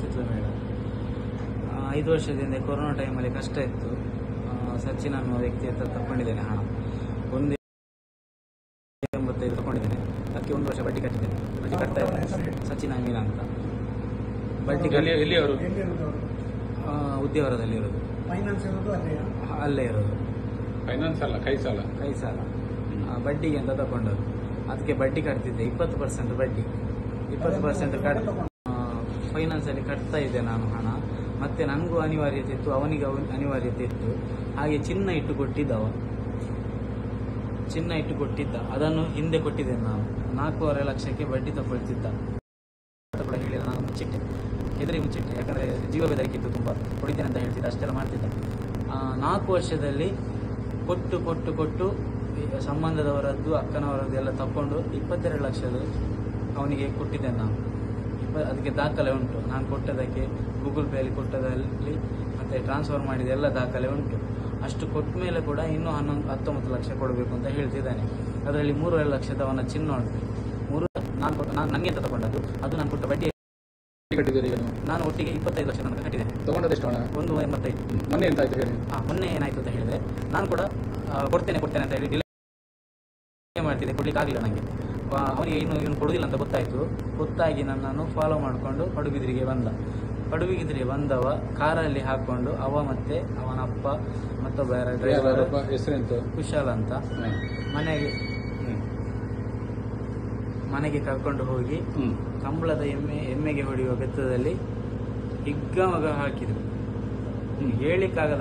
ಸಿತ್ಲ ಮೇಳ 5 ವರ್ಷದಿಂದ ಕೊರೋನಾ ಟೈಮಲ್ಲಿ ಕಷ್ಟ ಇತ್ತು. ಸಚಿನ್ ಅನ್ನುವ ವ್ಯಕ್ತಿ ಹತ್ರ ತಗೊಂಡಿದ್ದೇನೆ ಹಣ 185 ತಗೊಂಡಿದ್ದೇನೆ. ಅದಕ್ಕೆ 1 ವರ್ಷ ಬಡ್ಡಿ ಕಟ್ಟಿದ್ದೇನೆ. ಬಡ್ಡಿ ಕಟ್ತಾ ಇದ್ದೇನೆ. ಸಚಿನ್ ಅಮೀನ ಅಂತ ಬಡ್ಡಿ ಉದ್ಯಾವರದಲ್ಲಿ ಇರೋದು. ಅಲ್ಲೇ ಇರೋದು. ಫೈನಾನ್ಸ್ ಅಲ್ಲ, ಕೈ ಸಾಲ ಬಡ್ಡಿಗೆ ಅಂತ ತಗೊಂಡದ್ದು. ಅದಕ್ಕೆ ಬಡ್ಡಿ ಕಟ್ತಿದ್ದೆ 20% ಬಡ್ಡಿ. 20% ಫೈನಾನ್ಸಲ್ಲಿ ಕಟ್ತಾ ಇದ್ದೆ ನಾನು ಹಣ. ಮತ್ತೆ ನನಗೂ ಅನಿವಾರ್ಯತೆ ಇತ್ತು, ಅವನಿಗೆ ಅನಿವಾರ್ಯತೆ ಇತ್ತು. ಹಾಗೆ ಚಿನ್ನ ಇಟ್ಟು ಕೊಟ್ಟಿದ್ದ. ಅದನ್ನು ಹಿಂದೆ ಕೊಟ್ಟಿದ್ದೇನೆ ನಾನು. 4.5 ಲಕ್ಷಕ್ಕೆ ಬಡ್ಡಿ ತಗೊಳ್ತಿದ್ದ. ಕೂಡ ಹೇಳಿದ ನಾನು ಮುಚ್ಚಿಟ್ಟೆ, ಮುಚ್ಚಿಟ್ಟೆ. ಯಾಕಂದರೆ ಜೀವ ಬೆದರಿಕಿತ್ತು, ತುಂಬ ಹೊಡಿತೇನೆ ಅಂತ ಹೇಳ್ತಿದ್ದ. ಅಷ್ಟೆಲ್ಲ ಮಾಡ್ತಿದ್ದ. 4 ವರ್ಷದಲ್ಲಿ ಕೊಟ್ಟು ಸಂಬಂಧದವರದ್ದು, ಅಕ್ಕನವರದ್ದು ಎಲ್ಲ ತಗೊಂಡು 22 ಲಕ್ಷದ ಅವನಿಗೆ ಕೊಟ್ಟಿದ್ದೇನೆ ನಾನು. ಅದಕ್ಕೆ ದಾಖಲೆ ಉಂಟು. ನಾನು ಕೊಟ್ಟದಕ್ಕೆ ಗೂಗಲ್ ಪೇಯಲ್ಲಿ ಕೊಟ್ಟದಲ್ಲಿ ಮತ್ತು ಟ್ರಾನ್ಸ್ಫರ್ ಮಾಡಿದ ಎಲ್ಲ ದಾಖಲೆ ಉಂಟು. ಅಷ್ಟು ಕೊಟ್ಟ ಮೇಲೆ ಕೂಡ ಇನ್ನೂ 19 ಲಕ್ಷ ಕೊಡಬೇಕು ಅಂತ ಹೇಳ್ತಿದ್ದಾನೆ. ಅದರಲ್ಲಿ 3.5 ಲಕ್ಷದ ಅವನ ಚಿನ್ನ ಉಂಟು. ನಾನು ನನಗೆ ಅಂತ ತಗೊಂಡದ್ದು. ಅದು ನಾನು ಕೊಟ್ಟ ಬಡ್ಡಿ ನಾನು ಒಟ್ಟಿಗೆ 25 ಲಕ್ಷ ನನಗೆ ಕಟ್ಟಿದ್ದೇನೆ. ತಗೊಂಡದೆಷ್ಟು ಹಣ? 185. ಮೊನ್ನೆ ಎಂತಾಯ್ತು ಹೇಳಿ? ಮೊನ್ನೆ ಏನಾಯ್ತು ಅಂತ ಹೇಳಿದ್ರೆ, ನಾನು ಕೂಡ ಕೊಡ್ತೇನೆ ಅಂತ ಹೇಳಿ ಡಿಲೇ ಮಾಡ್ತಿದ್ದೆ. ಕೊಡ್ಲಿಕ್ಕೆ ಆಗಲಿಲ್ಲ ನನಗೆ. ಅವನಿಗೆ ಇವನು ಕೊಡುವುದಿಲ್ಲ ಅಂತ ಗೊತ್ತಾಗಿ ನನ್ನನ್ನು ಫಾಲೋ ಮಾಡಿಕೊಂಡು ಪಡುಬಿದ್ರಿಗೆ ಬಂದವ ಕಾರಲ್ಲಿ ಹಾಕೊಂಡು ಅವ ಮತ್ತೆ ಅವನ ಅಪ್ಪ ಮತ್ತೊಬ್ಬ ಡ್ರೈವರ್ ಹೆಸರೆಂತ ಕುಶಾಲ್ ಅಂತ ಮನೆಗೆ ಕರ್ಕೊಂಡು ಹೋಗಿ ಕಂಬಳದ ಎಮ್ಮೆಗೆ ಹೊಡೆಯುವ ಬೆತ್ತದಲ್ಲಿ ಹಿಗ್ಗಮಗ ಹಾಕಿದ್ರು. ಹೇಳಿಕ್ಕಾಗದ